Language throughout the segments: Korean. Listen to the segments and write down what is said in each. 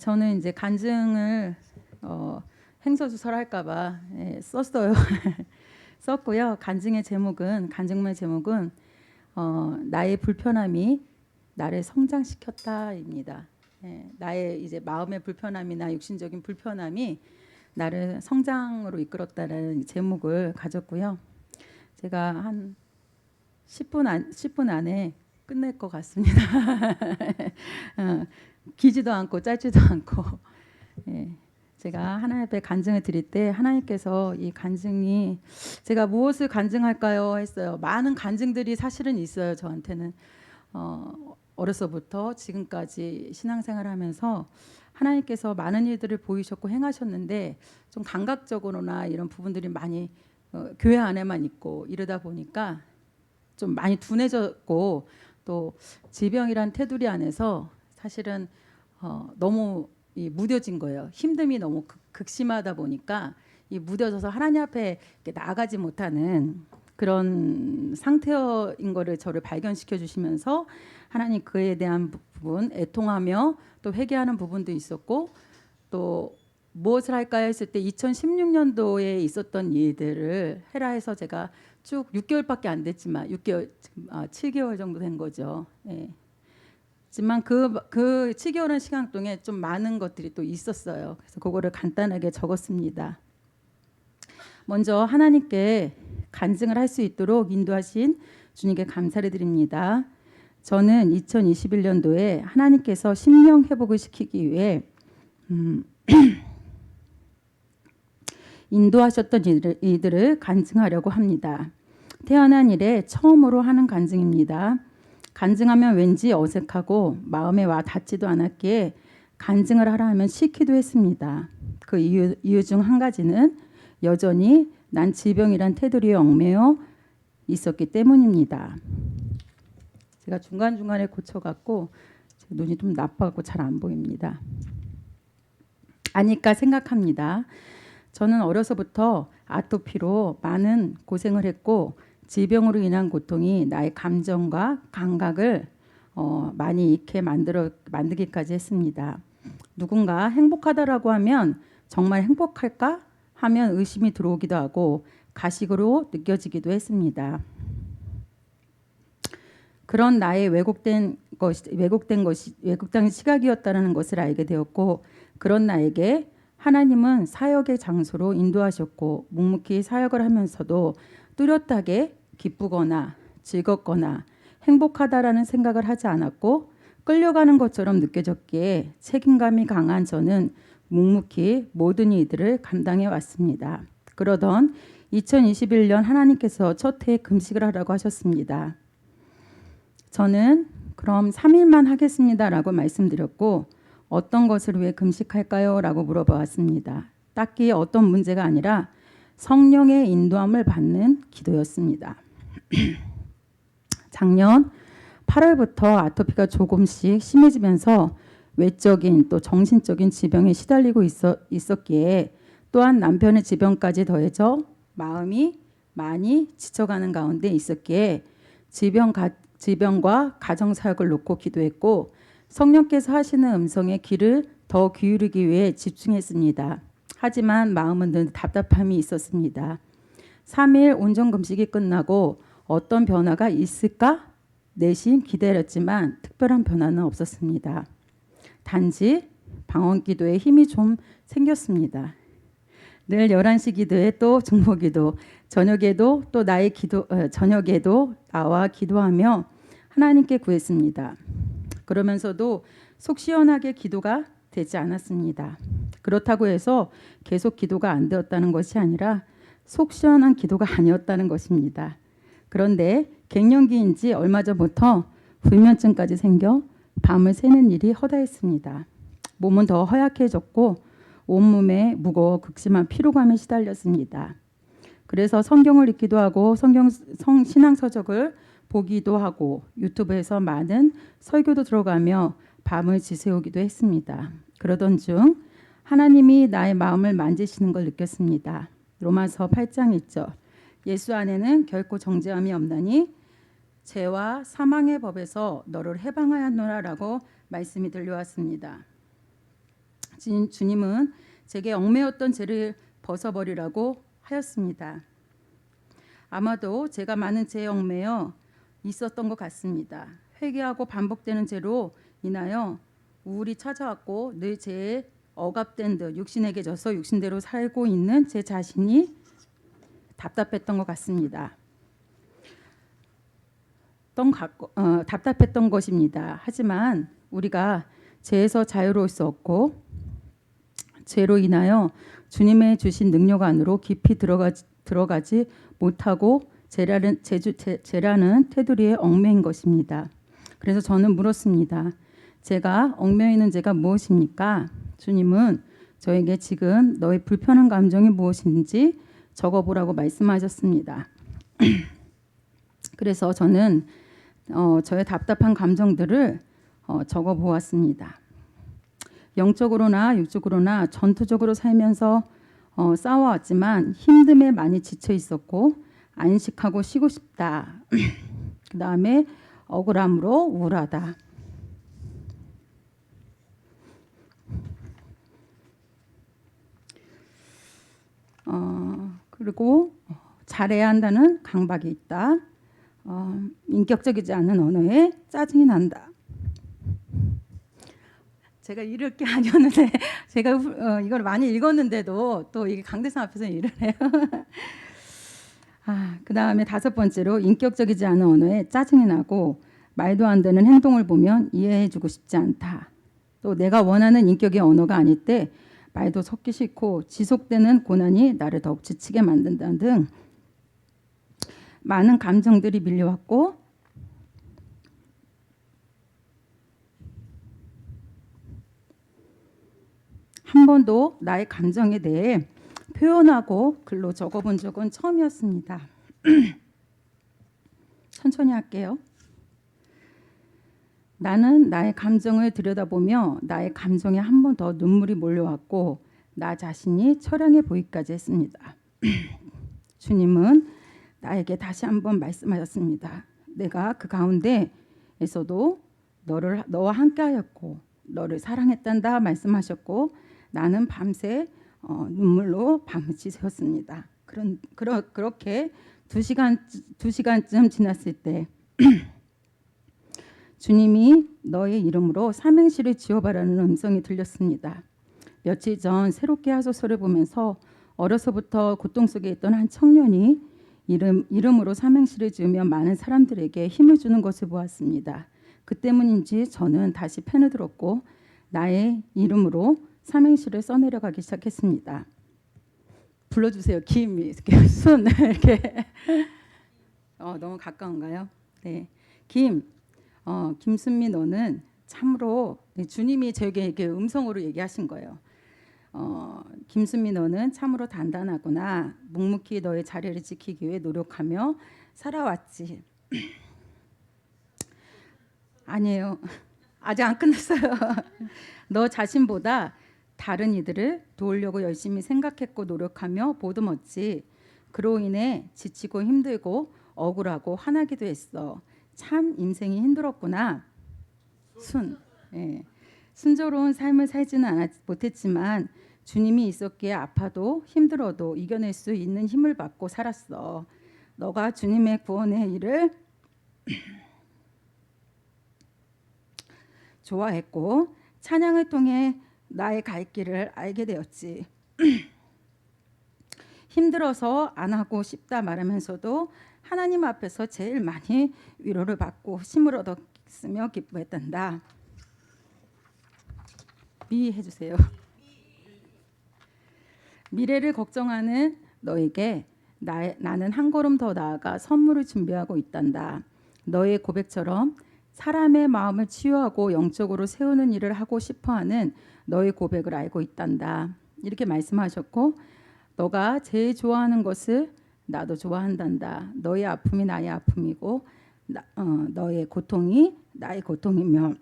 저는 이제 간증을 행서주설할까봐 썼어요. 썼고요. 간증문의 제목은 나의 불편함이 나를 성장시켰다입니다. 나의 이제 마음의 불편함이나 육신적인 불편함이 나를 성장으로 이끌었다라는 제목을 가졌고요. 제가 한 10분 안에 끝낼 것 같습니다. 기지도 않고 짧지도 않고. 제가 하나님 앞에 간증을 드릴 때 하나님께서 이 간증이 제가 무엇을 간증할까요 했어요. 많은 간증들이 사실은 있어요. 저한테는 어려서부터 지금까지 신앙생활하면서 하나님께서 많은 일들을 보이셨고 행하셨는데 좀 감각적으로나 이런 부분들이 많이 교회 안에만 있고 이러다 보니까 좀 많이 둔해졌고 또 질병이란 테두리 안에서 사실은 너무 무뎌진 거예요. 힘듦이 너무 극심하다 보니까 이 무뎌져서 하나님 앞에 나아가지 못하는 그런 상태인 거를 저를 발견시켜 주시면서 하나님 그에 대한 부분 애통하며 또 회개하는 부분도 있었고 또 무엇을 할까요 했을 때 2016년도에 있었던 일들을 해라 해서 제가 쭉 6개월밖에 안 됐지만 7개월 정도 된 거죠. 하지만 그 7개월의 시간 동안 좀 많은 것들이 또 있었어요. 그래서 그거를 간단하게 적었습니다. 먼저 하나님께 간증을 할 수 있도록 인도하신 주님께 감사를 드립니다. 저는 2021년도에 하나님께서 심령 회복을 시키기 위해 인도하셨던 일들을 간증하려고 합니다. 태어난 이래 처음으로 하는 간증입니다. 간증하면 왠지 어색하고 마음에 와 닿지도 않았기에 간증을 하라 하면 싫기도 했습니다. 그 이유 중 한 가지는 여전히 난 질병이란 테두리에 얽매여 있었기 때문입니다. 제가 중간중간에 고쳐갖고 눈이 좀 나빠갖고 잘 안 보입니다. 아니까 생각합니다. 저는 어려서부터 아토피로 많은 고생을 했고 질병으로 인한 고통이 나의 감정과 감각을 많이 잃게 만들기까지 했습니다. 누군가 행복하다라고 하면 정말 행복할까 하면 의심이 들어오기도 하고 가식으로 느껴지기도 했습니다. 그런 나의 왜곡된 시각이었다는 것을 알게 되었고 그런 나에게 하나님은 사역의 장소로 인도하셨고 묵묵히 사역을 하면서도 뚜렷하게 기쁘거나 즐겁거나 행복하다라는 생각을 하지 않았고 끌려가는 것처럼 느껴졌기에 책임감이 강한 저는 묵묵히 모든 일들을 감당해 왔습니다. 그러던 2021년 하나님께서 첫 해에 금식을 하라고 하셨습니다. 저는 그럼 3일만 하겠습니다라고 말씀드렸고 어떤 것을 위해 금식할까요? 라고 물어보았습니다. 딱히 어떤 문제가 아니라 성령의 인도함을 받는 기도였습니다. 작년 8월부터 아토피가 조금씩 심해지면서 외적인 또 정신적인 질병에 시달리고 있었기에 또한 남편의 질병까지 더해져 마음이 많이 지쳐가는 가운데 있었기에 질병과 가정사역을 놓고 기도했고 성령께서 하시는 음성에 귀를 더 기울이기 위해 집중했습니다. 하지만 마음은 늘 답답함이 있었습니다. 3일 온전 금식이 끝나고 어떤 변화가 있을까 내심 기다렸지만 특별한 변화는 없었습니다. 단지 방언 기도에 힘이 좀 생겼습니다. 늘 11시 기도에 또 중보기도, 저녁에도 나와 기도하며 하나님께 구했습니다. 그러면서도 속 시원하게 기도가 되지 않았습니다. 그렇다고 해서 계속 기도가 안 되었다는 것이 아니라 속 시원한 기도가 아니었다는 것입니다. 그런데 갱년기인지 얼마 전부터 불면증까지 생겨 밤을 새는 일이 허다했습니다. 몸은 더 허약해졌고 온몸에 무거워 극심한 피로감에 시달렸습니다. 그래서 성경을 읽기도 하고 신앙서적을 보기도 하고 유튜브에서 많은 설교도 들어가며 밤을 지새우기도 했습니다. 그러던 중 하나님이 나의 마음을 만지시는 걸 느꼈습니다. 로마서 8장 1절 예수 안에는 결코 정죄함이 없나니 죄와 사망의 법에서 너를 해방하였노라 라고 말씀이 들려왔습니다. 주님은 제게 얽매였던 죄를 벗어버리라고 하였습니다. 아마도 제가 많은 죄에 얽매여 있었던 것 같습니다. 회개하고 반복되는 죄로 인하여 우울이 찾아왔고 늘 죄에 억압된 듯 육신에게 져서 육신대로 살고 있는 제 자신이 답답했던 것 같습니다. 답답했던 것입니다. 하지만 우리가 죄에서 자유로울 수 없고 죄로 인하여 주님의 주신 능력 안으로 깊이 들어가지 못하고 죄라는 테두리에 얽매인 것입니다. 그래서 저는 물었습니다. 제가 얽매여 있는 죄가 무엇입니까? 주님은 저에게 지금 너의 불편한 감정이 무엇인지 적어보라고 말씀하셨습니다. 그래서 저는 저의 답답한 감정들을 적어보았습니다. 영적으로나 육적으로나 전투적으로 살면서 싸워왔지만 힘듦에 많이 지쳐 있었고 안식하고 쉬고 싶다. 그 다음에 억울함으로 우울하다. 그리고 잘해야 한다는 강박이 있다. 인격적이지 않은 언어에 짜증이 난다. 제가 이럴 게 아니었는데 제가 이걸 많이 읽었는데도 또 이게 강대상 앞에서 일을 해요. 그 다음에 5번째로 인격적이지 않은 언어에 짜증이 나고 말도 안 되는 행동을 보면 이해해주고 싶지 않다. 또 내가 원하는 인격의 언어가 아닐 때 말도 섞기 싫고 지속되는 고난이 나를 더욱 지치게 만든다는 등 많은 감정들이 밀려왔고 한 번도 나의 감정에 대해 표현하고 글로 적어본 적은 처음이었습니다. 천천히 할게요. 나는 나의 감정을 들여다보며 나의 감정에 한 번 더 눈물이 몰려왔고 나 자신이 처량해 보이기까지 했습니다. 주님은 나에게 다시 한번 말씀하셨습니다. 내가 그 가운데에서도 너와 함께하였고 너를 사랑했단다 말씀하셨고 나는 밤새 눈물로 밤을 지새웠습니다. 그렇게 2시간쯤 지났을 때 주님이 너의 이름으로 삼행시를 지어봐라는 음성이 들렸습니다. 며칠 전 새롭게 하소서를 보면서 어려서부터 고통 속에 있던 한 청년이 이름으로 삼행시를 지으며 많은 사람들에게 힘을 주는 것을 보았습니다. 그 때문인지 저는 다시 펜을 들었고 나의 이름으로 삼행시를 써내려가기 시작했습니다. 불러주세요. 김이 순 이렇게 너무 가까운가요? 네, 김순미 너는 참으로 주님이 저에게 이렇게 음성으로 얘기하신 거예요. 김순미 너는 참으로 단단하구나. 묵묵히 너의 자리를 지키기 위해 노력하며 살아왔지. 아니에요. 아직 안 끝났어요. 너 자신보다 다른 이들을 도우려고 열심히 생각했고 노력하며 보듬었지. 그로 인해 지치고 힘들고 억울하고 화나기도 했어. 참 인생이 힘들었구나. 순조로운 삶을 살지는 못했지만 주님이 있었기에 아파도 힘들어도 이겨낼 수 있는 힘을 받고 살았어. 너가 주님의 구원의 일을 좋아했고 찬양을 통해 나의 갈 길을 알게 되었지. 힘들어서 안 하고 싶다 말하면서도 하나님 앞에서 제일 많이 위로를 받고 힘을 얻었으며 기뻐했단다. 해주세요. 미래를 걱정하는 너에게 나는 한 걸음 더 나아가 선물을 준비하고 있단다. 너의 고백처럼 사람의 마음을 치유하고 영적으로 세우는 일을 하고 싶어하는 너의 고백을 알고 있단다. 이렇게 말씀하셨고 너가 제일 좋아하는 것을 나도 좋아한단다. 너의 아픔이 나의 아픔이고 너의 고통이 나의 고통이며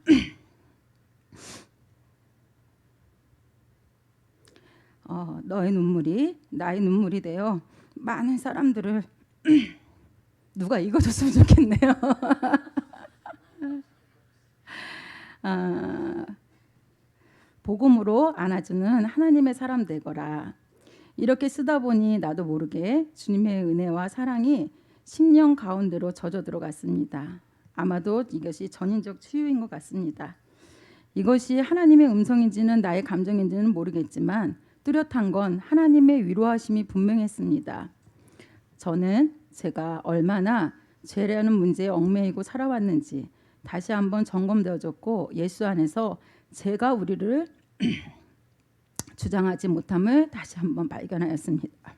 너의 눈물이 나의 눈물이 되어 많은 사람들을 누가 읽어줬으면 좋겠네요. 복음으로 안아주는 하나님의 사람 되거라. 이렇게 쓰다 보니 나도 모르게 주님의 은혜와 사랑이 심령 가운데로 젖어 들어갔습니다. 아마도 이것이 전인적 치유인 것 같습니다. 이것이 하나님의 음성인지는 나의 감정인지는 모르겠지만 뚜렷한 건 하나님의 위로하심이 분명했습니다. 저는 제가 얼마나 죄라는 문제에 얽매이고 살아왔는지 다시 한번 점검되어졌고 예수 안에서 제가 우리를 주장하지 못함을 다시 한번 발견하였습니다.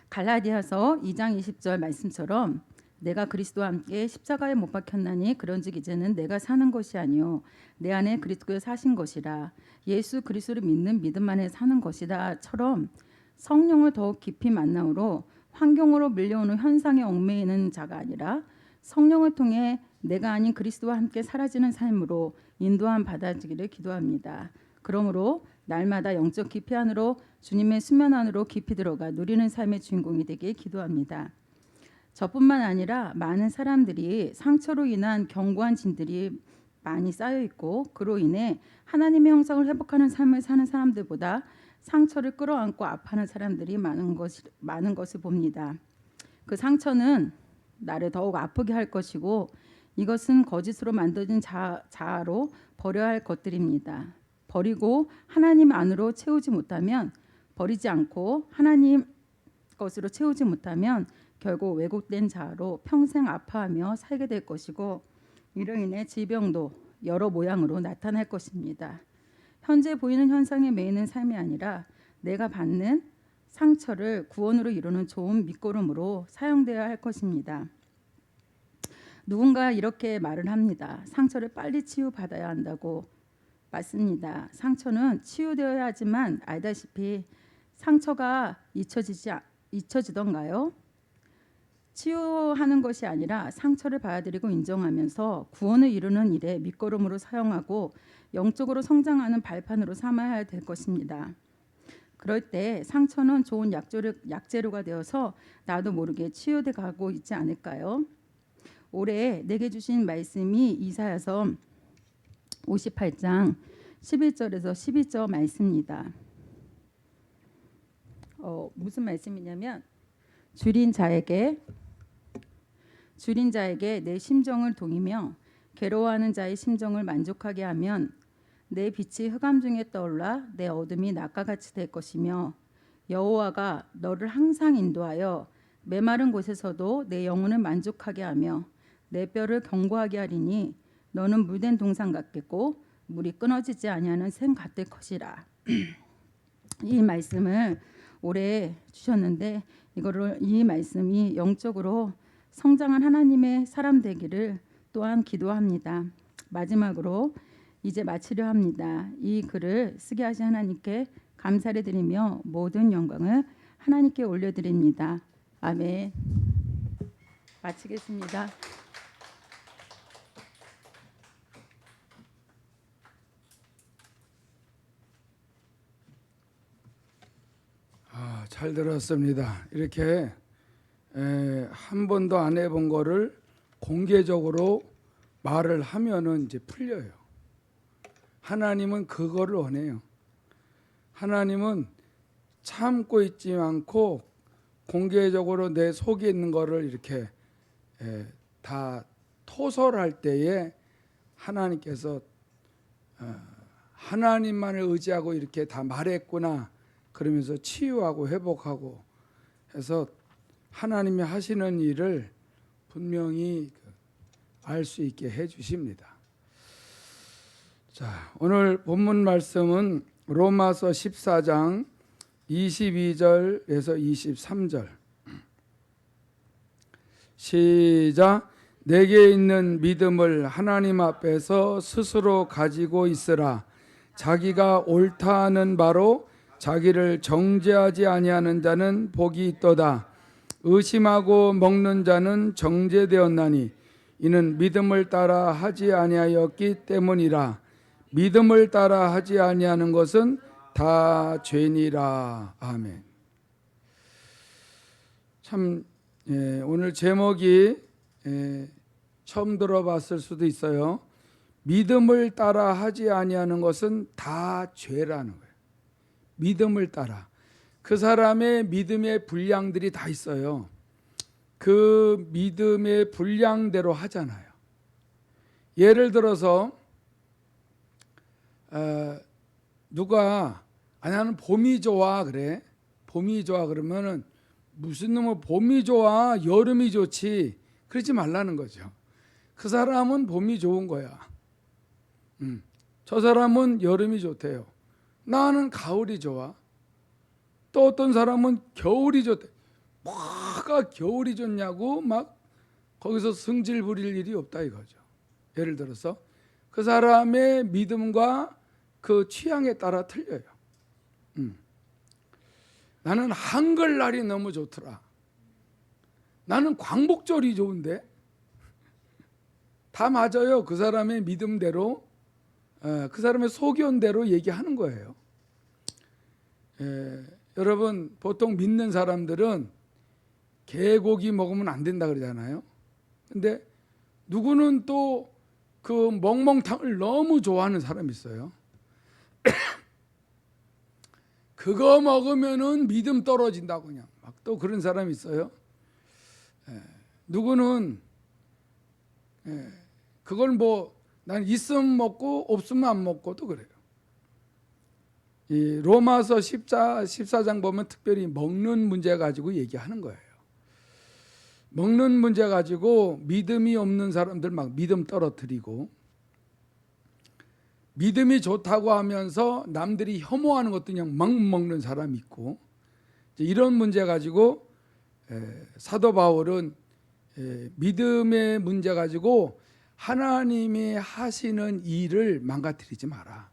갈라디아서 2장 20절 말씀처럼 내가 그리스도와 함께 십자가에 못 박혔나니 그런즉 이제는 내가 사는 것이 아니요 내 안에 그리스도가 사신 것이라 예수 그리스도를 믿는 믿음 안에 사는 것이다처럼 성령을 더욱 깊이 만남으로 환경으로 밀려오는 현상에 얽매이는 자가 아니라 성령을 통해 내가 아닌 그리스도와 함께 사라지는 삶으로 인도함 받아지기를 기도합니다. 그러므로 날마다 영적 깊이 안으로 주님의 수면 안으로 깊이 들어가 누리는 삶의 주인공이 되길 기도합니다. 저뿐만 아니라 많은 사람들이 상처로 인한 견고한 진들이 많이 쌓여 있고 그로 인해 하나님의 형상을 회복하는 삶을 사는 사람들보다 상처를 끌어안고 아파하는 사람들이 많은 것을 봅니다. 그 상처는 나를 더욱 아프게 할 것이고 이것은 거짓으로 만들어진 자아로 버려야 할 것들입니다. 버리고 하나님 안으로 채우지 못하면 버리지 않고 하나님 것으로 채우지 못하면 결국 왜곡된 자아로 평생 아파하며 살게 될 것이고 이로 인해 질병도 여러 모양으로 나타날 것입니다. 현재 보이는 현상에 매이는 삶이 아니라 내가 받는 상처를 구원으로 이루는 좋은 밑거름으로 사용되어야 할 것입니다. 누군가 이렇게 말을 합니다. 상처를 빨리 치유받아야 한다고 맞습니다. 상처는 치유되어야 하지만 알다시피 상처가 잊혀지던가요? 치유하는 것이 아니라 상처를 받아들이고 인정하면서 구원을 이루는 일에 밑거름으로 사용하고 영적으로 성장하는 발판으로 삼아야 될 것입니다. 그럴 때 상처는 좋은 약재료가 되어서 나도 모르게 치유돼 가고 있지 않을까요? 올해 내게 주신 말씀이 이사야서 58장 11절에서 12절 말씀입니다. 무슨 말씀이냐면 줄인 자에게 내 심정을 동이며 괴로워하는 자의 심정을 만족하게 하면 내 빛이 흑암 중에 떠올라 내 어둠이 낮과 같이 될 것이며 여호와가 너를 항상 인도하여 메마른 곳에서도 내 영혼을 만족하게 하며 내 뼈를 견고하게 하리니 너는 물된 동산 같겠고 물이 끊어지지 아니하는 샘 같을 것이라. 이 말씀을 올해 주셨는데 이 말씀이 영적으로 성장한 하나님의 사람 되기를 또한 기도합니다. 마지막으로 이제 마치려 합니다. 이 글을 쓰게 하신 하나님께 감사를 드리며 모든 영광을 하나님께 올려드립니다. 아멘. 마치겠습니다. 잘 들었습니다. 이렇게 한 번도 안 해본 거를 공개적으로 말을 하면은 이제 풀려요. 하나님은 그거를 원해요. 하나님은 참고 있지 않고 공개적으로 내 속에 있는 거를 이렇게 다 토설할 때에 하나님께서 하나님만을 의지하고 이렇게 다 말했구나 그러면서 치유하고 회복하고 해서 하나님이 하시는 일을 분명히 알 수 있게 해 주십니다. 자, 오늘 본문 말씀은 로마서 14장 22절에서 23절. 시작. 내게 있는 믿음을 하나님 앞에서 스스로 가지고 있으라. 자기가 옳다 하는 바로 자기를 정죄하지 아니하는 자는 복이 있도다. 의심하고 먹는 자는 정죄되었나니 이는 믿음을 따라 하지 아니하였기 때문이라. 믿음을 따라 하지 아니하는 것은 다 죄니라. 아멘. 참 오늘 제목이 처음 들어봤을 수도 있어요. 믿음을 따라 하지 아니하는 것은 다 죄라는 거예요. 믿음을 따라. 그 사람의 믿음의 분량들이 다 있어요. 그 믿음의 분량대로 하잖아요. 예를 들어서 누가 나는 봄이 좋아 그래. 봄이 좋아 그러면은 무슨 놈의 봄이 좋아 여름이 좋지 그러지 말라는 거죠. 그 사람은 봄이 좋은 거야. 저 사람은 여름이 좋대요. 나는 가을이 좋아. 또 어떤 사람은 겨울이 좋대. 뭐가 겨울이 좋냐고 막 거기서 승질 부릴 일이 없다 이거죠. 예를 들어서 그 사람의 믿음과 그 취향에 따라 틀려요. 나는 한글날이 너무 좋더라. 나는 광복절이 좋은데. 다 맞아요. 그 사람의 믿음대로, 그 사람의 소견대로 얘기하는 거예요. 여러분 보통 믿는 사람들은 개고기 먹으면 안 된다 그러잖아요. 근데 누구는 또 그 멍멍탕을 너무 좋아하는 사람이 있어요. 그거 먹으면은 믿음 떨어진다고 그냥 막 또 그런 사람이 있어요. 누구는 그걸 뭐 난 있으면 먹고 없으면 안 먹고 또 그래요. 이 로마서 14장 보면 특별히 먹는 문제 가지고 얘기하는 거예요. 먹는 문제 가지고 믿음이 없는 사람들 막 믿음 떨어뜨리고 믿음이 좋다고 하면서 남들이 혐오하는 것도 그냥 막 먹는 사람이 있고 이런 문제 가지고 사도 바울은 믿음의 문제 가지고 하나님이 하시는 일을 망가뜨리지 마라.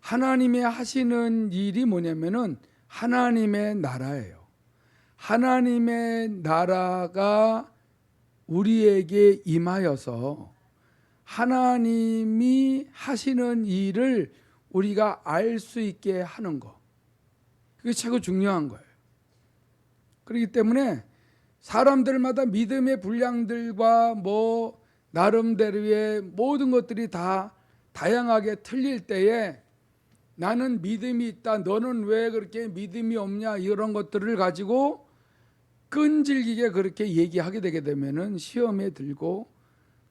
하나님이 하시는 일이 뭐냐면은 하나님의 나라예요. 하나님의 나라가 우리에게 임하여서 하나님이 하시는 일을 우리가 알 수 있게 하는 거. 그게 최고 중요한 거예요. 그렇기 때문에 사람들마다 믿음의 분량들과 뭐 나름대로의 모든 것들이 다 다양하게 틀릴 때에 나는 믿음이 있다. 너는 왜 그렇게 믿음이 없냐? 이런 것들을 가지고 끈질기게 그렇게 얘기하게 되게 되면은 시험에 들고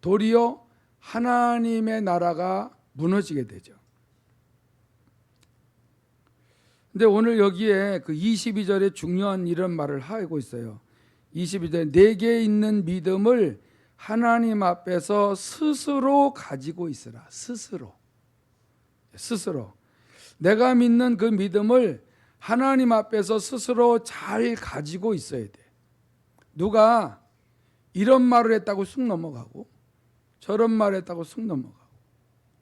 도리어 하나님의 나라가 무너지게 되죠. 근데 오늘 여기에 그 22절에 중요한 이런 말을 하고 있어요. 22절에 내게 있는 믿음을 하나님 앞에서 스스로 가지고 있으라. 스스로. 내가 믿는 그 믿음을 하나님 앞에서 스스로 잘 가지고 있어야 돼. 누가 이런 말을 했다고 쑥 넘어가고 저런 말을 했다고 쑥 넘어가고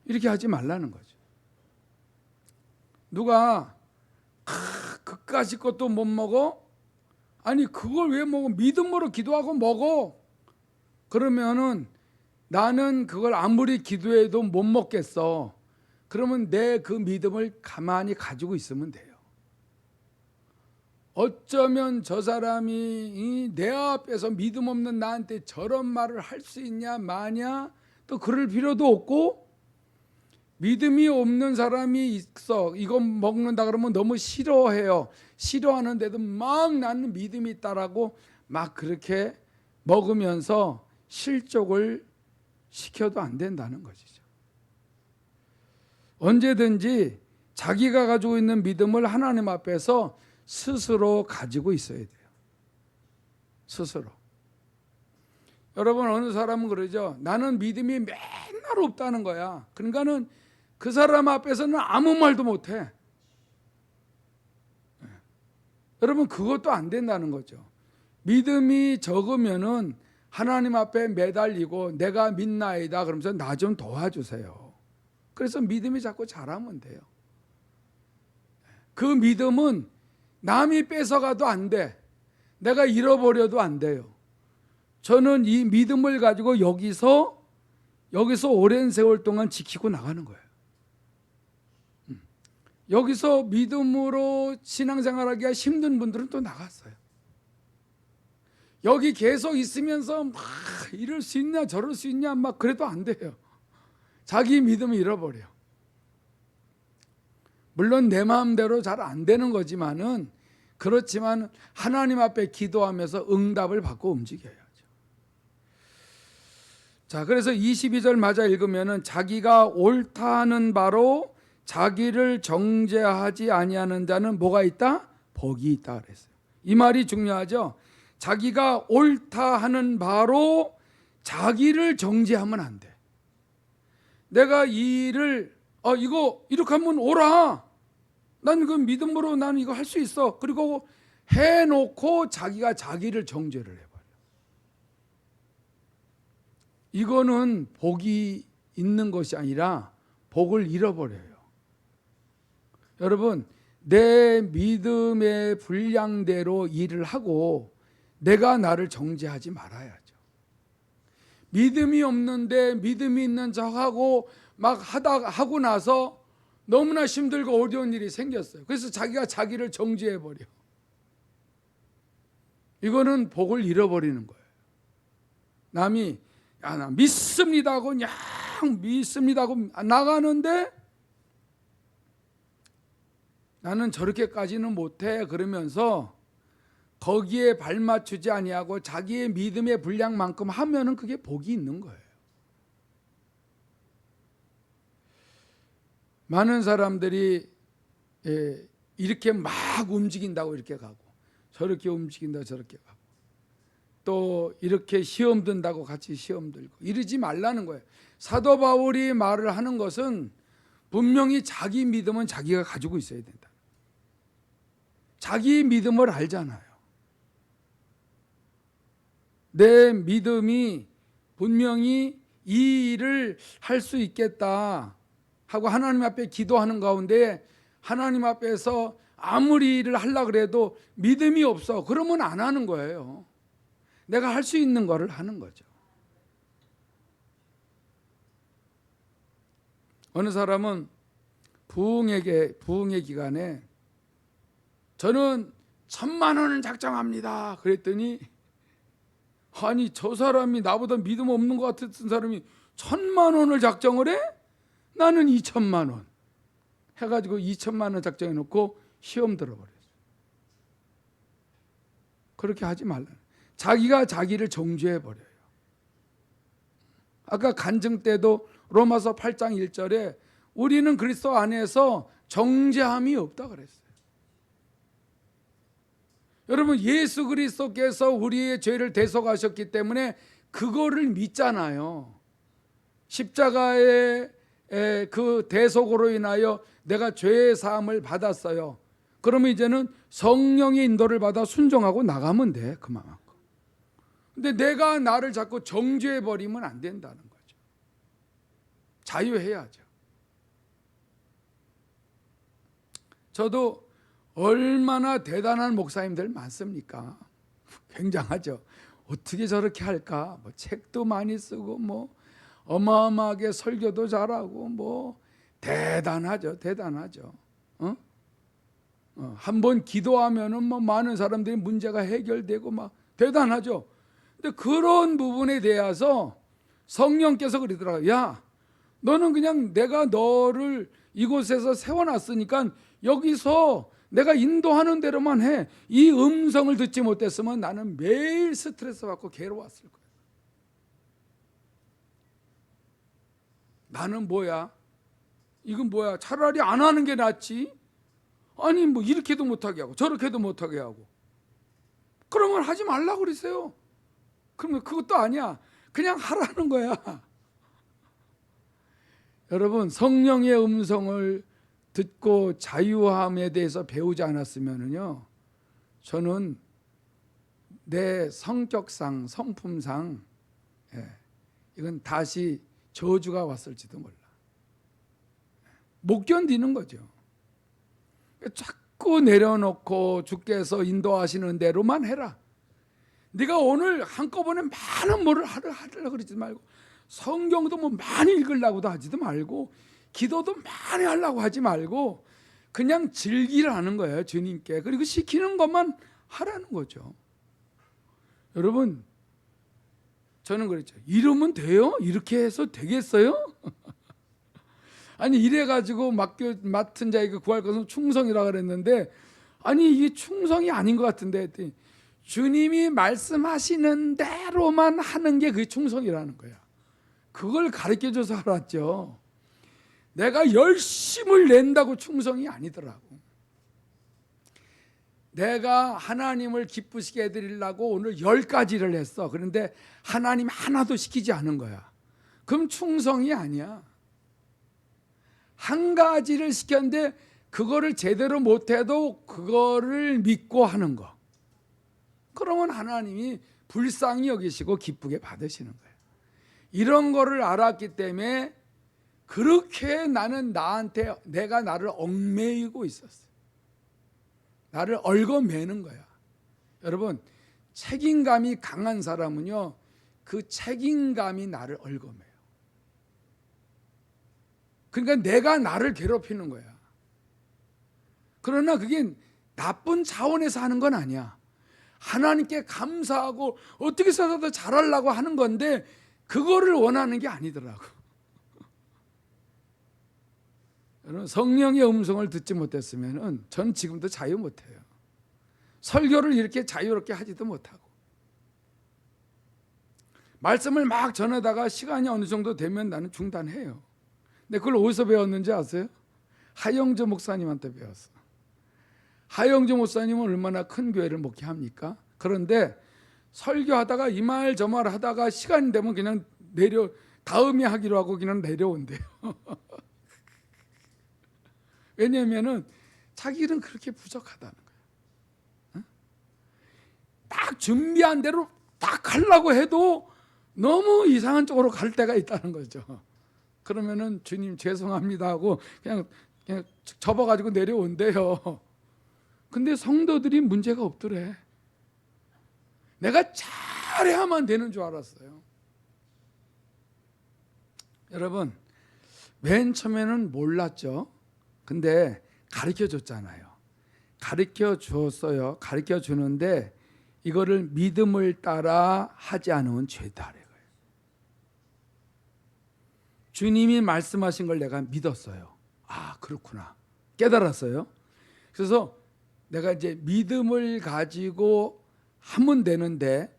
이렇게 하지 말라는 거죠. 누가 그까짓 것도 못 먹어? 아니 그걸 왜 먹어? 믿음으로 기도하고 먹어. 그러면은 나는 그걸 아무리 기도해도 못 먹겠어. 그러면 내 그 믿음을 가만히 가지고 있으면 돼요. 어쩌면 저 사람이 내 앞에서 믿음 없는 나한테 저런 말을 할 수 있냐 마냐 또 그럴 필요도 없고 믿음이 없는 사람이 있어. 이거 먹는다 그러면 너무 싫어해요. 싫어하는데도 막 나는 믿음이 있다라고 막 그렇게 먹으면서 실족을 시켜도 안 된다는 것이죠. 언제든지 자기가 가지고 있는 믿음을 하나님 앞에서 스스로 가지고 있어야 돼요. 스스로. 여러분 어느 사람은 그러죠. 나는 믿음이 맨날 없다는 거야. 그러니까는 그 사람 앞에서는 아무 말도 못해. 여러분 그것도 안 된다는 거죠. 믿음이 적으면은 하나님 앞에 매달리고 내가 믿나이다 그러면서 나 좀 도와주세요. 그래서 믿음이 자꾸 자라면 돼요. 그 믿음은 남이 뺏어가도 안 돼. 내가 잃어버려도 안 돼요. 저는 이 믿음을 가지고 여기서 오랜 세월 동안 지키고 나가는 거예요. 여기서 믿음으로 신앙생활하기가 힘든 분들은 또 나갔어요. 여기 계속 있으면서 막 이럴 수 있냐 저럴 수 있냐 막 그래도 안 돼요. 자기 믿음을 잃어버려. 물론 내 마음대로 잘 안 되는 거지만은, 그렇지만 하나님 앞에 기도하면서 응답을 받고 움직여야죠. 자, 그래서 22절 맞아 읽으면은 자기가 옳다 하는 바로 자기를 정죄하지 아니하는 자는 뭐가 있다? 복이 있다 그랬어요. 이 말이 중요하죠. 자기가 옳다 하는 바로 자기를 정죄하면 안 돼. 내가 이 일을 이거 이렇게 하면 옳아. 난 그 믿음으로 나는 이거 할 수 있어. 그리고 해놓고 자기가 자기를 정죄를 해버려. 이거는 복이 있는 것이 아니라 복을 잃어버려요. 여러분, 내 믿음의 분량대로 일을 하고 내가 나를 정죄하지 말아야죠. 믿음이 없는데 믿음이 있는 척하고 막 하고 나서 너무나 힘들고 어려운 일이 생겼어요. 그래서 자기가 자기를 정죄해버려. 이거는 복을 잃어버리는 거예요. 남이 나 믿습니다 하고 그냥 믿습니다 하고 나가는데 나는 저렇게까지는 못해 그러면서 거기에 발맞추지 아니하고 자기의 믿음의 분량만큼 하면은 그게 복이 있는 거예요. 많은 사람들이 이렇게 막 움직인다고 이렇게 가고, 저렇게 움직인다고 저렇게 가고, 또 이렇게 시험 든다고 같이 시험 들고, 이러지 말라는 거예요. 사도 바울이 말을 하는 것은 분명히 자기 믿음은 자기가 가지고 있어야 된다. 자기 믿음을 알잖아요. 내 믿음이 분명히 이 일을 할 수 있겠다 하고 하나님 앞에 기도하는 가운데 하나님 앞에서 아무리 일을 하려고 그래도 믿음이 없어. 그러면 안 하는 거예요. 내가 할 수 있는 거를 하는 거죠. 어느 사람은 부흥의 기간에 저는 1,000만 원을 작정합니다. 그랬더니 아니 저 사람이 나보다 믿음 없는 것 같은 사람이 1,000만 원을 작정을 해? 나는 2,000만 원 해가지고 2,000만 원 작정해 놓고 시험 들어버렸어요. 그렇게 하지 말라. 자기가 자기를 정죄해 버려요. 아까 간증 때도 로마서 8장 1절에 우리는 그리스도 안에서 정죄함이 없다 그랬어요. 여러분, 예수 그리스도께서 우리의 죄를 대속하셨기 때문에 그거를 믿잖아요. 십자가의 그 대속으로 인하여 내가 죄의 사함을 받았어요. 그러면 이제는 성령의 인도를 받아 순종하고 나가면 돼. 그만큼. 근데 내가 나를 자꾸 정죄해 버리면 안 된다는 거죠. 자유해야죠. 저도 얼마나 대단한 목사님들 많습니까? 굉장하죠. 어떻게 저렇게 할까? 뭐 책도 많이 쓰고 뭐 어마어마하게 설교도 잘하고 뭐 대단하죠. 한번 기도하면은 뭐 많은 사람들이 문제가 해결되고 막 대단하죠. 근데 그런 부분에 대해서 성령께서 그러더라고요. 야, 너는 그냥 내가 너를 이곳에서 세워놨으니까 여기서 내가 인도하는 대로만 해. 이 음성을 듣지 못했으면 나는 매일 스트레스 받고 괴로웠을 거야. 나는 뭐야? 이건 뭐야? 차라리 안 하는 게 낫지. 아니 뭐 이렇게도 못하게 하고 저렇게도 못하게 하고. 그러면 하지 말라고 그러세요. 그러면 그것도 아니야. 그냥 하라는 거야. 여러분, 성령의 음성을 듣고 자유함에 대해서 배우지 않았으면요, 저는 내 성격상, 성품상 이건 다시 저주가 왔을지도 몰라. 못 견디는 거죠. 자꾸 내려놓고 주께서 인도하시는 대로만 해라. 네가 오늘 한꺼번에 많은 뭐를 하려고 그러지 말고, 성경도 뭐 많이 읽으려고도 하지도 말고, 기도도 많이 하려고 하지 말고 그냥 즐기라는 거예요. 주님께. 그리고 시키는 것만 하라는 거죠. 여러분, 저는 그랬죠. 이러면 돼요? 이렇게 해서 되겠어요? 아니 이래가지고 맡은 자에게 구할 것은 충성이라 그랬는데 아니 이게 충성이 아닌 것 같은데 했더니 주님이 말씀하시는 대로만 하는 게 그게 충성이라는 거야. 그걸 가르쳐줘서 알았죠. 내가 열심을 낸다고 충성이 아니더라고. 내가 하나님을 기쁘시게 해드리려고 오늘 10가지를 했어. 그런데 하나님 하나도 시키지 않은 거야. 그럼 충성이 아니야. 한 가지를 시켰는데 그거를 제대로 못해도 그거를 믿고 하는 거. 그러면 하나님이 불쌍히 여기시고 기쁘게 받으시는 거예요. 이런 거를 알았기 때문에 그렇게 나는 내가 나를 얽매이고 있었어요. 나를 얽어매는 거야. 여러분, 책임감이 강한 사람은요, 그 책임감이 나를 얽어매요. 그러니까 내가 나를 괴롭히는 거야. 그러나 그게 나쁜 차원에서 하는 건 아니야. 하나님께 감사하고 어떻게 살아도 잘하려고 하는 건데 그거를 원하는 게 아니더라고. 여러분, 성령의 음성을 듣지 못했으면 전 지금도 자유 못해요. 설교를 이렇게 자유롭게 하지도 못하고 말씀을 막 전하다가 시간이 어느 정도 되면 나는 중단해요. 근데 그걸 어디서 배웠는지 아세요? 하영조 목사님한테 배웠어. 하영조 목사님은 얼마나 큰 교회를 목회합니까? 그런데 설교하다가 이 말 저 말 하다가 시간이 되면 그냥 다음에 하기로 하고 그냥 내려온대요. 왜냐하면은 자기 일은 그렇게 부족하다는 거예요. 딱 준비한 대로 딱 하려고 해도 너무 이상한 쪽으로 갈 때가 있다는 거죠. 그러면은 주님 죄송합니다 하고 그냥 접어가지고 내려온대요. 근데 성도들이 문제가 없더래. 내가 잘해야만 되는 줄 알았어요. 여러분, 맨 처음에는 몰랐죠. 근데 가르쳐 줬잖아요. 가르쳐 주었어요. 가르쳐 주는데 이거를 믿음을 따라 하지 않으면 죄다. 주님이 말씀하신 걸 내가 믿었어요. 아, 그렇구나. 깨달았어요. 그래서 내가 이제 믿음을 가지고 하면 되는데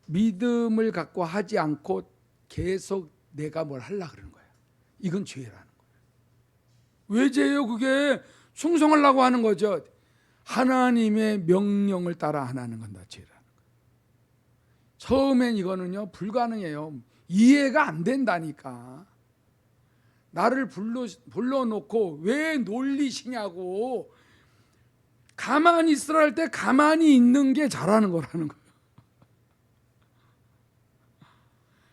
믿음을 갖고 하지 않고 계속 내가 뭘 하려고 그러는 거예요. 이건 죄라는 거예요. 왜 죄예요? 그게 충성하려고 하는 거죠. 하나님의 명령을 따라 안 하는 건 다 죄라는 거예요. 처음엔 이거는요 불가능해요. 이해가 안 된다니까. 나를 불러놓고 왜 놀리시냐고. 가만히 있으라 할 때 가만히 있는 게 잘하는 거라는 거예요.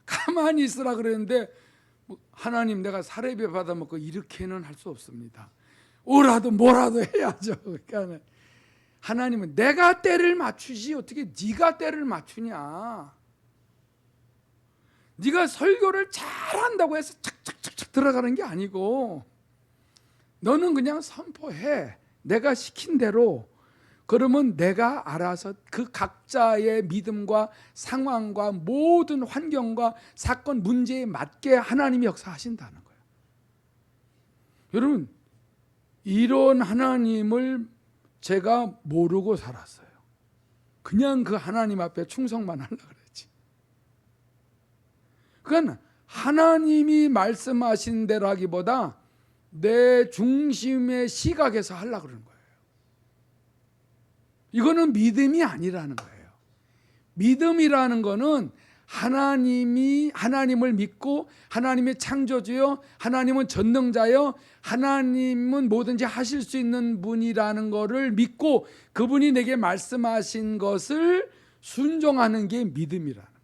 가만히 있으라 그랬는데 하나님 내가 사례비 받아먹고 이렇게는 할 수 없습니다. 오라도 뭐라도 해야죠. 그러니까 하나님은 내가 때를 맞추지 어떻게 네가 때를 맞추냐. 네가 설교를 잘한다고 해서 착착착착 들어가는 게 아니고 너는 그냥 선포해. 내가 시킨 대로. 그러면 내가 알아서 그 각자의 믿음과 상황과 모든 환경과 사건 문제에 맞게 하나님이 역사하신다는 거예요. 여러분, 이런 하나님을 제가 모르고 살았어요. 그냥 그 하나님 앞에 충성만 하려고 그랬지. 그건 하나님이 말씀하신 대로 하기보다 내 중심의 시각에서 하려고 그러는 거예요. 이거는 믿음이 아니라는 거예요. 믿음이라는 거는 하나님을 믿고 하나님의 창조주요, 하나님은 전능자요, 하나님은 뭐든지 하실 수 있는 분이라는 거를 믿고 그분이 내게 말씀하신 것을 순종하는 게 믿음이라는 거예요.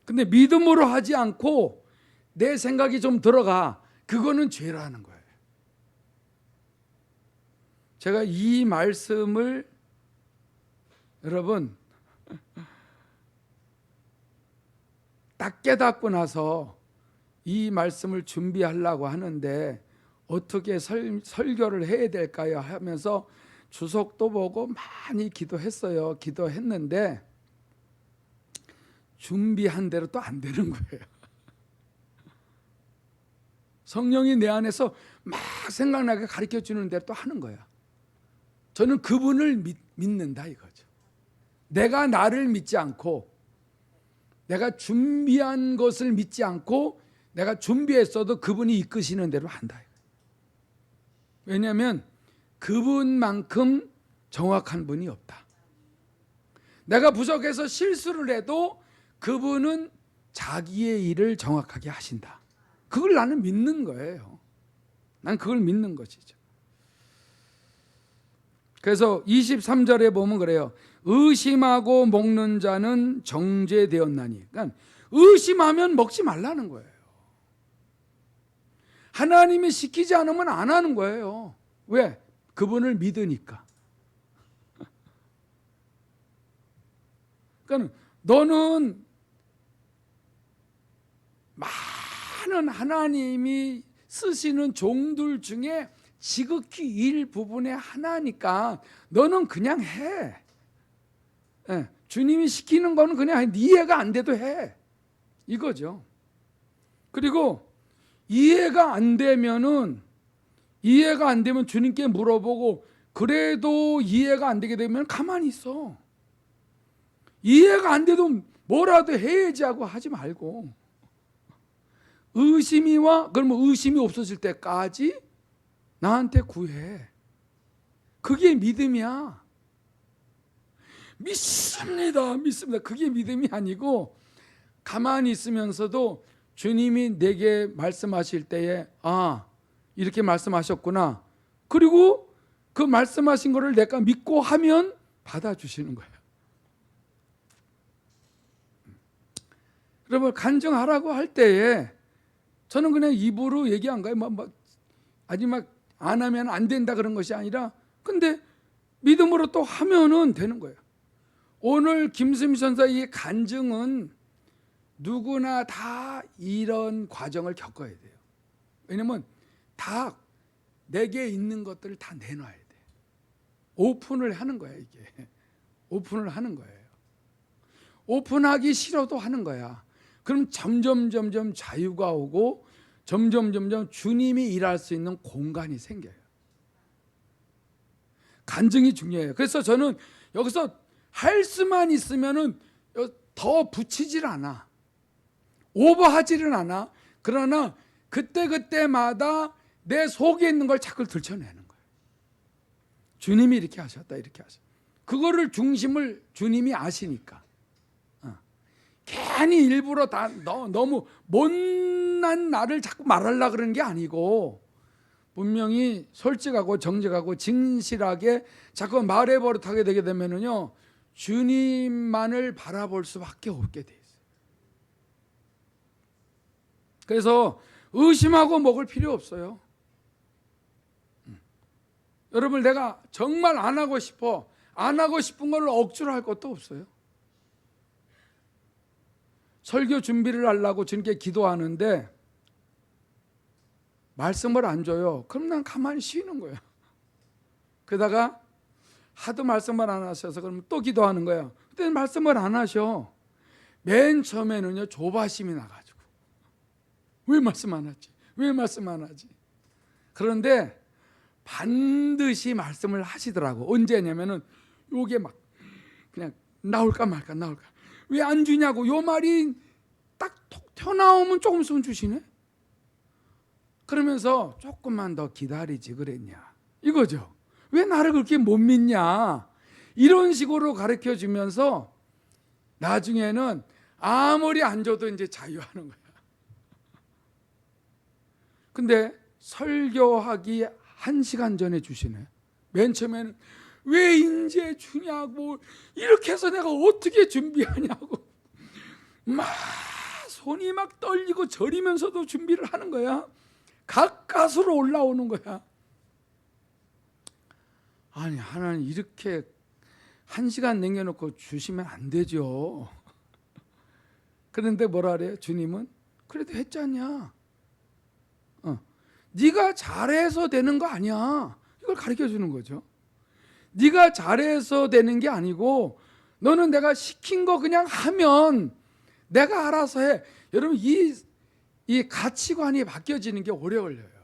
근데 믿음으로 하지 않고 내 생각이 좀 들어가, 그거는 죄라는 거예요. 제가 이 말씀을 여러분 딱 깨닫고 나서 이 말씀을 준비하려고 하는데 어떻게 설교를 해야 될까요 하면서 주석도 보고 많이 기도했어요. 기도했는데 준비한 대로 또 안 되는 거예요. 성령이 내 안에서 막 생각나게 가르쳐 주는 대로 또 하는 거야. 저는 그분을 믿는다 이거죠. 내가 나를 믿지 않고, 내가 준비한 것을 믿지 않고, 내가 준비했어도 그분이 이끄시는 대로 한다. 왜냐하면 그분만큼 정확한 분이 없다. 내가 부족해서 실수를 해도 그분은 자기의 일을 정확하게 하신다. 그걸 나는 믿는 거예요. 난 그걸 믿는 것이죠. 그래서 23절에 보면 그래요. 의심하고 먹는 자는 정죄되었나니. 그러니까 의심하면 먹지 말라는 거예요. 하나님이 시키지 않으면 안 하는 거예요. 왜? 그분을 믿으니까. 그러니까 너는 많은 하나님이 쓰시는 종들 중에 지극히 일부분의 하나니까 너는 그냥 해. 예, 주님이 시키는 거는 그냥 해. 네 이해가 안 돼도 해. 이거죠. 그리고 이해가 안 되면 주님께 물어보고, 그래도 이해가 안 되게 되면 가만히 있어. 이해가 안 돼도 뭐라도 해야지 하고 하지 말고, 그러면 의심이 없어질 때까지 나한테 구해. 그게 믿음이야. 믿습니다. 그게 믿음이 아니고, 가만히 있으면서도 주님이 내게 말씀하실 때에 이렇게 말씀하셨구나. 그리고 그 말씀하신 거를 내가 믿고 하면 받아주시는 거예요. 여러분, 간증하라고 할 때에 저는 그냥 입으로 얘기한 거예요. 아직 안 하면 안 된다 그런 것이 아니라, 근데 믿음으로 또 하면은 되는 거예요. 오늘 김수미 선사의 간증은 누구나 다 이런 과정을 겪어야 돼요. 왜냐면 다 내게 있는 것들을 다 내놔야 돼. 오픈을 하는 거야, 이게. 오픈을 하는 거예요. 오픈하기 싫어도 하는 거야. 그럼 점점 자유가 오고, 점점 주님이 일할 수 있는 공간이 생겨요. 간증이 중요해요. 그래서 저는 여기서 할 수만 있으면은 더 붙이질 않아. 오버하지는 않아. 그러나 그때마다 내 속에 있는 걸 자꾸 들춰내는 거예요. 주님이 이렇게 하셨다, 이렇게 하셨다. 그거를 중심을 주님이 아시니까. 괜히 일부러 다 너무 못난 나를 자꾸 말하려고 그러는 게 아니고, 분명히 솔직하고 정직하고 진실하게 자꾸 말해 버릇하게 되게 되면은요, 주님만을 바라볼 수밖에 없게 돼 있어요. 그래서 의심하고 먹을 필요 없어요. 여러분, 내가 정말 안 하고 싶은 걸 억지로 할 것도 없어요. 설교 준비를 하려고 주님께 기도하는데 말씀을 안 줘요. 그럼 난 가만히 쉬는 거예요. 그러다가 하도 말씀을 안 하셔서 그러면 또 기도하는 거예요. 그때 말씀을 안 하셔. 맨 처음에는요, 조바심이 나가지고 왜 말씀 안 하지? 그런데 반드시 말씀을 하시더라고. 언제냐면은 요게 막 그냥 나올까 말까. 왜 안 주냐고. 요 말이 딱 톡 튀어나오면 조금 손 주시네. 그러면서 조금만 더 기다리지 그랬냐, 이거죠. 왜 나를 그렇게 못 믿냐, 이런 식으로 가르쳐 주면서 나중에는 아무리 안 줘도 이제 자유하는 거야. 근데 설교하기 1시간 전에 주시네. 맨 처음에는 왜 이제 주냐고, 이렇게 해서 내가 어떻게 준비하냐고 막 손이 막 떨리고 저리면서도 준비를 하는 거야. 가까스로 올라오는 거야. 아니, 하나님 이렇게 1시간 남겨놓고 주시면 안 되죠. 그런데 뭐라 그래요? 주님은 그래도 했잖냐. 네가 잘해서 되는 거 아니야. 이걸 가르쳐 주는 거죠. 네가 잘해서 되는 게 아니고, 너는 내가 시킨 거 그냥 하면 내가 알아서 해. 여러분, 이 이 가치관이 바뀌어지는 게 오래 걸려요.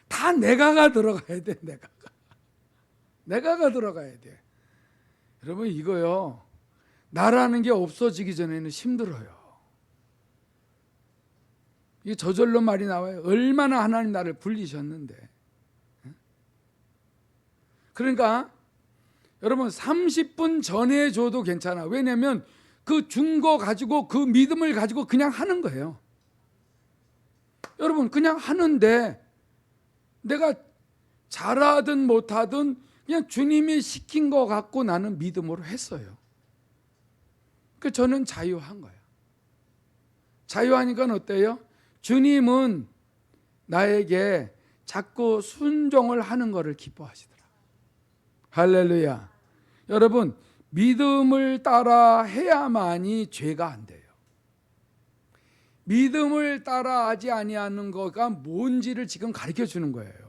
다 내가가 들어가야 돼. 내가가 들어가야 돼. 여러분 이거요, 나라는 게 없어지기 전에는 힘들어요. 이게 저절로 말이 나와요. 얼마나 하나님 나를 불리셨는데. 그러니까 여러분 30분 전에 줘도 괜찮아. 왜냐하면 그 준 거 가지고, 그 믿음을 가지고 그냥 하는 거예요. 여러분 그냥 하는데 내가 잘하든 못하든 그냥 주님이 시킨 거 갖고 나는 믿음으로 했어요. 그 저는 자유한 거예요. 자유하니까 어때요? 주님은 나에게 자꾸 순종을 하는 것을 기뻐하시더라. 할렐루야. 여러분 믿음을 따라 해야만이 죄가 안 돼요. 믿음을 따라 하지 아니하는 거가 뭔지를 지금 가르쳐 주는 거예요.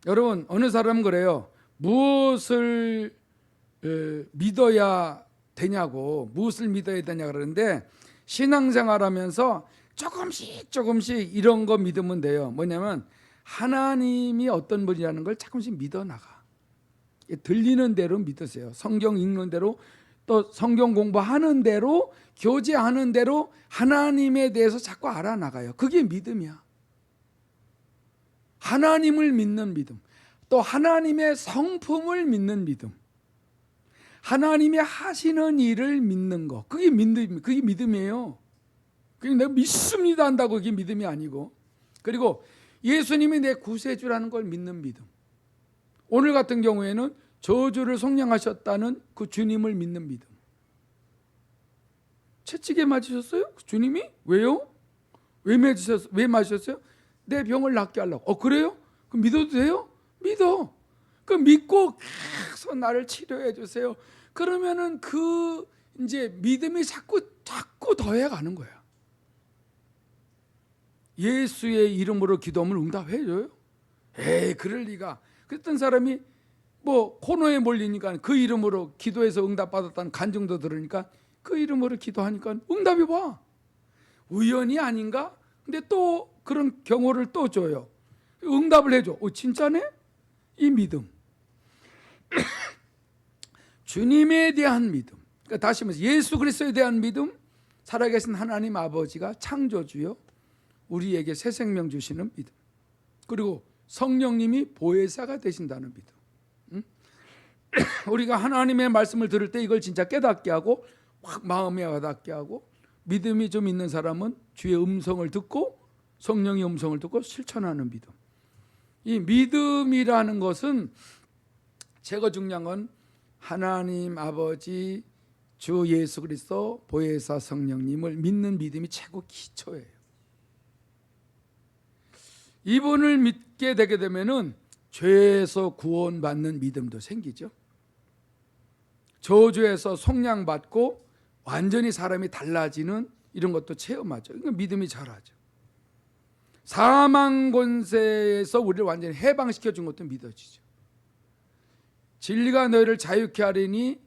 여러분 어느 사람은 그래요. 무엇을 믿어야 되냐고, 무엇을 믿어야 되냐 그러는데, 신앙생활하면서 조금씩 이런 거 믿으면 돼요. 뭐냐면 하나님이 어떤 분이라는 걸 조금씩 믿어 나가. 들리는 대로 믿으세요. 성경 읽는 대로, 또 성경 공부하는 대로, 교제하는 대로 하나님에 대해서 자꾸 알아나가요. 그게 믿음이야. 하나님을 믿는 믿음, 또 하나님의 성품을 믿는 믿음, 하나님이 하시는 일을 믿는 거, 그게 믿음이에요. 그게 내가 믿습니다 한다고 그게 믿음이 아니고, 그리고 예수님이 내 구세주라는 걸 믿는 믿음. 오늘 같은 경우에는 저주를 속량하셨다는 그 주님을 믿는 믿음. 채찍에 맞으셨어요? 그 주님이? 왜요? 왜 맞으셨어요? 내 병을 낫게 하려고. 그래요? 그럼 믿어도 돼요? 믿어. 그 믿고 계속 나를 치료해 주세요. 그러면은 그 이제 믿음이 자꾸 더해 가는 거야. 예수의 이름으로 기도하면 응답해 줘요? 에이, 그럴 리가. 그랬던 사람이 뭐 코너에 몰리니까 그 이름으로 기도해서 응답받았다는 간증도 들으니까 그 이름으로 기도하니까 응답이 와. 우연이 아닌가? 근데 또 그런 경우를 또 줘요. 응답을 해줘. 진짜네? 이 믿음. 주님에 대한 믿음. 그러니까 다시 말해서 예수 그리스도에 대한 믿음, 살아계신 하나님 아버지가 창조주요 우리에게 새 생명 주시는 믿음, 그리고 성령님이 보혜사가 되신다는 믿음. 우리가 하나님의 말씀을 들을 때 이걸 진짜 깨닫게 하고 확 마음에 와닿게 하고, 믿음이 좀 있는 사람은 주의 음성을 듣고 성령의 음성을 듣고 실천하는 믿음. 이 믿음이라는 것은 제가 중요한 건 하나님 아버지, 주 예수 그리스도, 보혜사 성령님을 믿는 믿음이 최고 기초예요. 이분을 믿게 되게 되면은 죄에서 구원받는 믿음도 생기죠. 저주에서 속량받고 완전히 사람이 달라지는 이런 것도 체험하죠. 그러니까 믿음이 자라죠. 사망 권세에서 우리를 완전히 해방시켜 준 것도 믿어지죠. 진리가 너희를 자유케 하리니,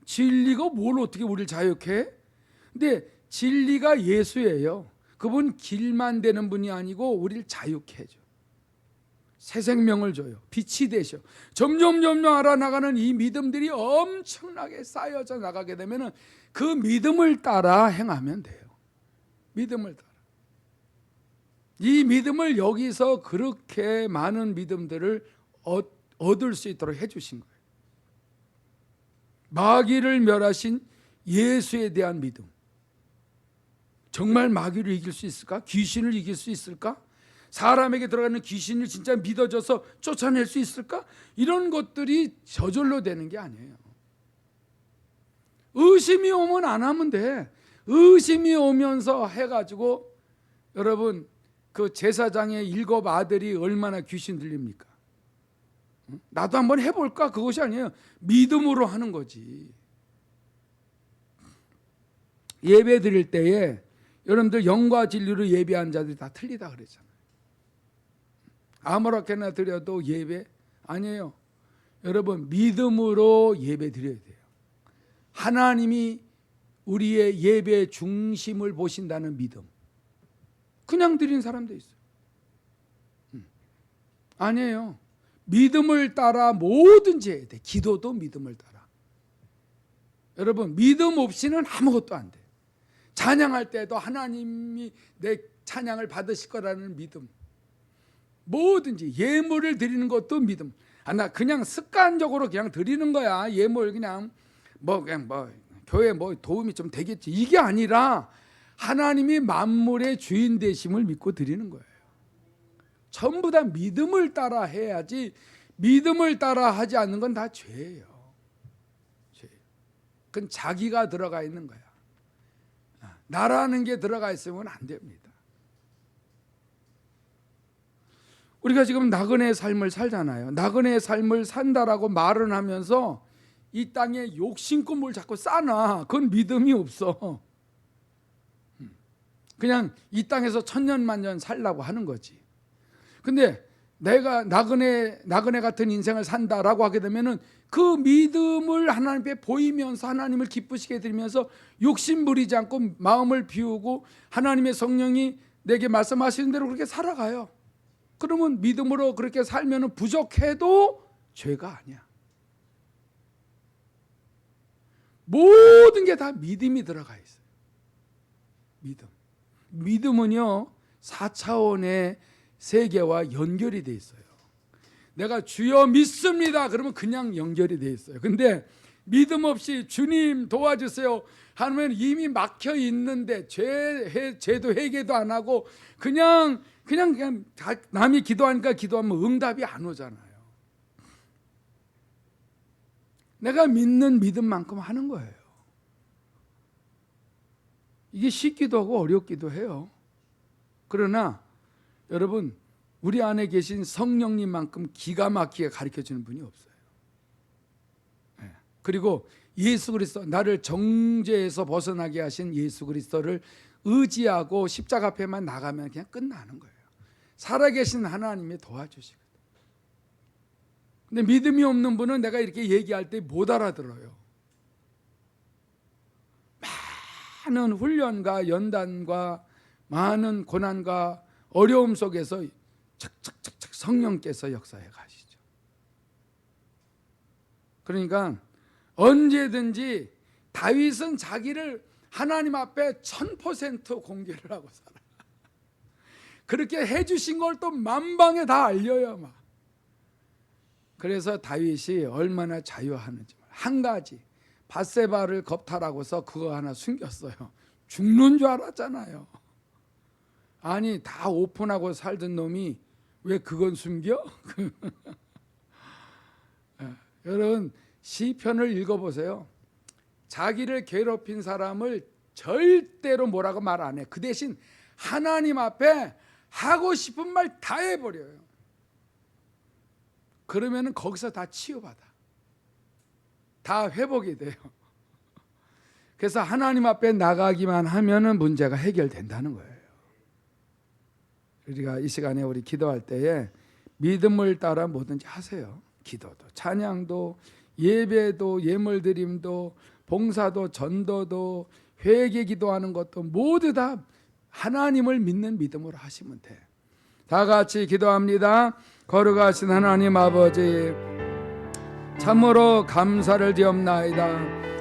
진리가 뭘 어떻게 우리를 자유케 해? 근데 진리가 예수예요. 그분 길만 되는 분이 아니고 우리를 자유케 해줘. 새 생명을 줘요. 빛이 되셔. 점점 알아나가는 이 믿음들이 엄청나게 쌓여져 나가게 되면 그 믿음을 따라 행하면 돼요. 믿음을 따라. 이 믿음을 여기서 그렇게 많은 믿음들을 얻을 수 있도록 해주신 거예요. 마귀를 멸하신 예수에 대한 믿음. 정말 마귀를 이길 수 있을까? 귀신을 이길 수 있을까? 사람에게 들어가는 귀신을 진짜 믿어져서 쫓아낼 수 있을까? 이런 것들이 저절로 되는 게 아니에요. 의심이 오면 안 하면 돼. 의심이 오면서 해가지고, 여러분 그 제사장의 7 아들이 얼마나 귀신 들립니까? 나도 한번 해볼까? 그것이 아니에요. 믿음으로 하는 거지. 예배 드릴 때에 여러분들 영과 진리로 예배한 자들이 다 틀리다 그랬잖아요. 아무렇게나 드려도 예배 아니에요. 여러분 믿음으로 예배 드려야 돼요. 하나님이 우리의 예배 중심을 보신다는 믿음. 그냥 드리는 사람도 있어요. 아니에요. 믿음을 따라 뭐든지 해야 돼. 기도도 믿음을 따라. 여러분, 믿음 없이는 아무것도 안 돼. 찬양할 때도 하나님이 내 찬양을 받으실 거라는 믿음. 뭐든지 예물을 드리는 것도 믿음. 나 그냥 습관적으로 그냥 드리는 거야. 예물 그냥 뭐 교회 뭐 도움이 좀 되겠지. 이게 아니라 하나님이 만물의 주인 되심을 믿고 드리는 거예요. 전부 다 믿음을 따라 해야지, 믿음을 따라 하지 않는 건 다 죄예요. 죄예요. 그건 자기가 들어가 있는 거야. 나라는 게 들어가 있으면 안 됩니다. 우리가 지금 나그네의 삶을 살잖아요. 나그네의 삶을 산다라고 말은 하면서 이 땅에 욕심껏 뭘 자꾸 쌓아놔. 그건 믿음이 없어. 그냥 이 땅에서 천년만년 살라고 하는 거지. 근데 내가 나그네 같은 인생을 산다라고 하게 되면은 그 믿음을 하나님께 보이면서 하나님을 기쁘시게 드리면서 욕심 부리지 않고 마음을 비우고 하나님의 성령이 내게 말씀하시는 대로 그렇게 살아가요. 그러면 믿음으로 그렇게 살면은 부족해도 죄가 아니야. 모든 게 다 믿음이 들어가 있어요. 믿음은요 4차원의 세계와 연결이 돼 있어요. 내가 주여 믿습니다 그러면 그냥 연결이 돼 있어요. 근데 믿음 없이 주님 도와주세요 하면 이미 막혀 있는데 죄도 회개도 안 하고 그냥 남이 기도하니까 기도하면 응답이 안 오잖아요. 내가 믿는 믿음만큼 하는 거예요. 이게 쉽기도 하고 어렵기도 해요. 그러나 여러분, 우리 안에 계신 성령님만큼 기가 막히게 가르쳐주는 분이 없어요. 그리고 예수 그리스도, 나를 정죄에서 벗어나게 하신 예수 그리스도를 의지하고 십자가 앞에만 나가면 그냥 끝나는 거예요. 살아계신 하나님이 도와주시거든요. 근데 믿음이 없는 분은 내가 이렇게 얘기할 때 못 알아들어요. 많은 훈련과 연단과 많은 고난과 어려움 속에서 착착착착 성령께서 역사해 가시죠. 그러니까 언제든지 다윗은 자기를 하나님 앞에 1000% 공개를 하고 살아요. 그렇게 해주신 걸 또 만방에 다 알려요. 막. 그래서 다윗이 얼마나 자유하는지. 한 가지 밧세바를 겁탈하고서 그거 하나 숨겼어요. 죽는 줄 알았잖아요. 아니 다 오픈하고 살던 놈이 왜 그건 숨겨? 여러분 시편을 읽어보세요. 자기를 괴롭힌 사람을 절대로 뭐라고 말 안 해. 그 대신 하나님 앞에 하고 싶은 말 다 해버려요. 그러면 거기서 다 치유받아. 다 회복이 돼요. 그래서 하나님 앞에 나가기만 하면은 문제가 해결된다는 거예요. 우리가 이 시간에 우리 기도할 때에 믿음을 따라 뭐든지 하세요. 기도도, 찬양도, 예배도, 예물드림도, 봉사도, 전도도, 회개 기도하는 것도 모두 다 하나님을 믿는 믿음으로 하시면 돼. 다 같이 기도합니다. 거룩하신 하나님 아버지, 참으로 감사를 드리옵나이다.